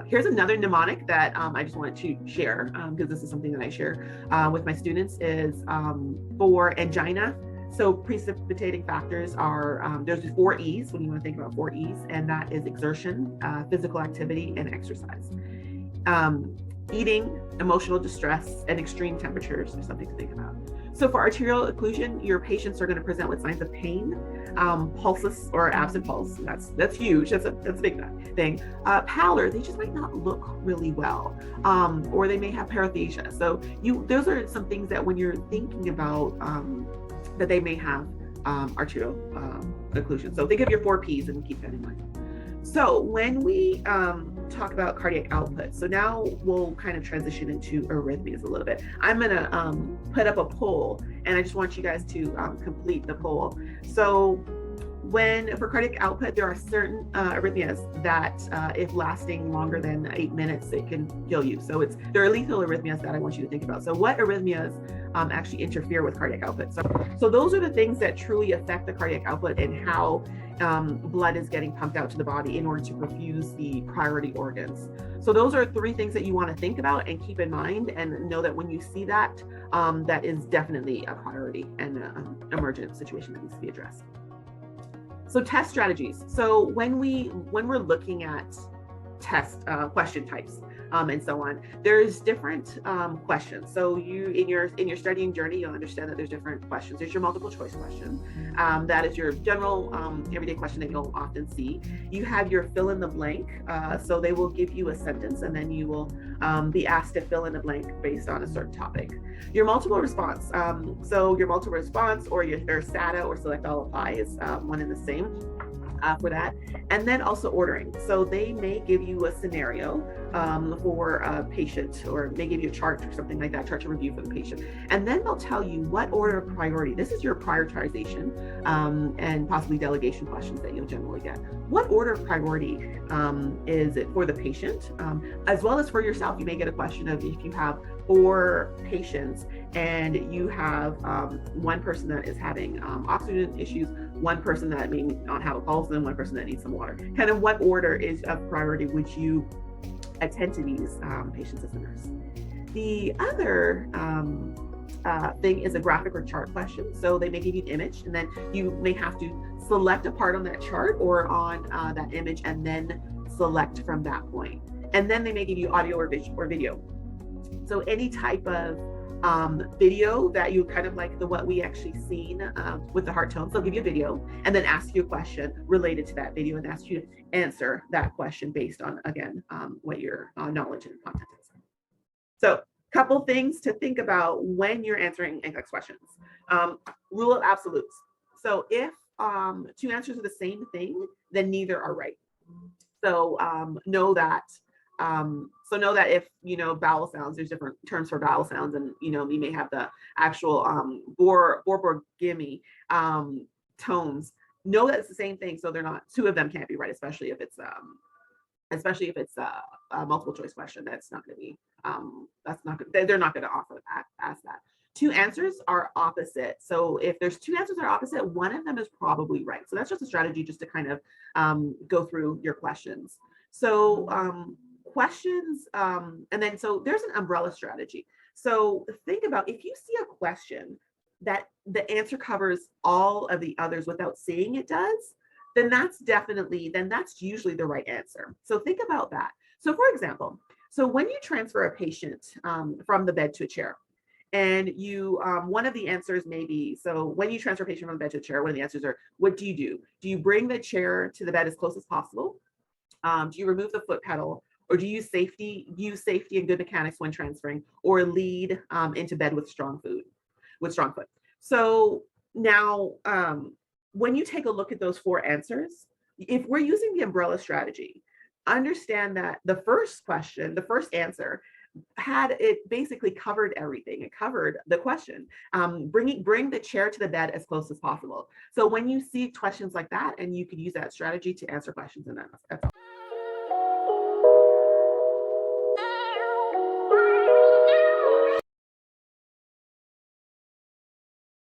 Here's another mnemonic that I just wanted to share because this is something that I share with my students is for angina. So precipitating factors are, there's 4 E's when you want to think about 4 E's, and that is exertion, physical activity, and exercise. Eating, emotional distress, and extreme temperatures are something to think about. So for arterial occlusion, your patients are going to present with signs of pain, pulseless or absent pulse. That's huge. That's a big thing. Pallor, they just might not look really well, or they may have paresthesia. So those are some things that when you're thinking about that they may have arterial occlusion. So think of your 4 P's and keep that in mind. So when we talk about cardiac output, so now we'll kind of transition into arrhythmias a little bit. I'm going to put up a poll, and I just want you guys to complete the poll. So for cardiac output, there are certain arrhythmias that if lasting longer than 8 minutes, it can kill you. So there are lethal arrhythmias that I want you to think about. So what arrhythmias actually interfere with cardiac output? So those are the things that truly affect the cardiac output and how blood is getting pumped out to the body in order to perfuse the priority organs. So those are 3 things that you want to think about and keep in mind, and know that when you see that, that is definitely a priority and an emergent situation that needs to be addressed. So test strategies. So when we're looking at test question types and so on, there's different questions. So in your studying journey, you'll understand that there's different questions. There's your multiple choice question. That is your general everyday question that you'll often see. You have your fill in the blank. So they will give you a sentence, and then you will be asked to fill in the blank based on a certain topic. Your multiple response. So your multiple response or your SATA or select all apply is one and the same. For that. And then also ordering. So they may give you a scenario for a patient, or may give you a chart or something like that, chart to review for the patient. And then they'll tell you what order of priority. This is your prioritization and possibly delegation questions that you'll generally get. What order of priority is it for the patient? As well as for yourself, you may get a question of if you have 4 patients and you have one person that is having oxygen issues, one person that may not have a pulse, and one person that needs some water. Kind of what order is of priority would you attend to these patients as a nurse? The other thing is a graphic or chart question. So they may give you an image, and then you may have to select a part on that chart or on that image, and then select from that point. And then they may give you audio or video. So any type of video that you kind of like what we actually seen with the heart tones, they'll give you a video and then ask you a question related to that video and ask you to answer that question based on, again, what your knowledge and content is. So couple things to think about when you're answering NCLEX questions. Rule of absolutes. So if 2 answers are the same thing, then neither are right. So know that if, vowel sounds, there's different terms for vowel sounds, and, you may have the actual bor gimme tones. Know that it's the same thing. So they're not, 2 of them can't be right, especially if it's a multiple choice question. That's not going to be, they're not going to ask that. 2 answers are opposite. So if there's 2 answers that are opposite, one of them is probably right. So that's just a strategy just to kind of go through your questions. So questions, and then so there's an umbrella strategy. So think about if you see a question that the answer covers all of the others without saying it does, then that's usually the right answer. So think about that. So for example, so when you transfer a patient from the bed to a chair, and you one of the answers may be, so when you transfer a patient from the bed to a chair, one of the answers are, what do you do? Do you bring the chair to the bed as close as possible? Do you remove the foot pedal? Or do you use safety and good mechanics when transferring, or lead into bed with strong foot? So now, when you take a look at those 4 answers, if we're using the umbrella strategy, understand that the first question, the first answer, it basically covered everything. It covered the question. Bring the chair to the bed as close as possible. So when you see questions like that, and you can use that strategy to answer questions, and that's all.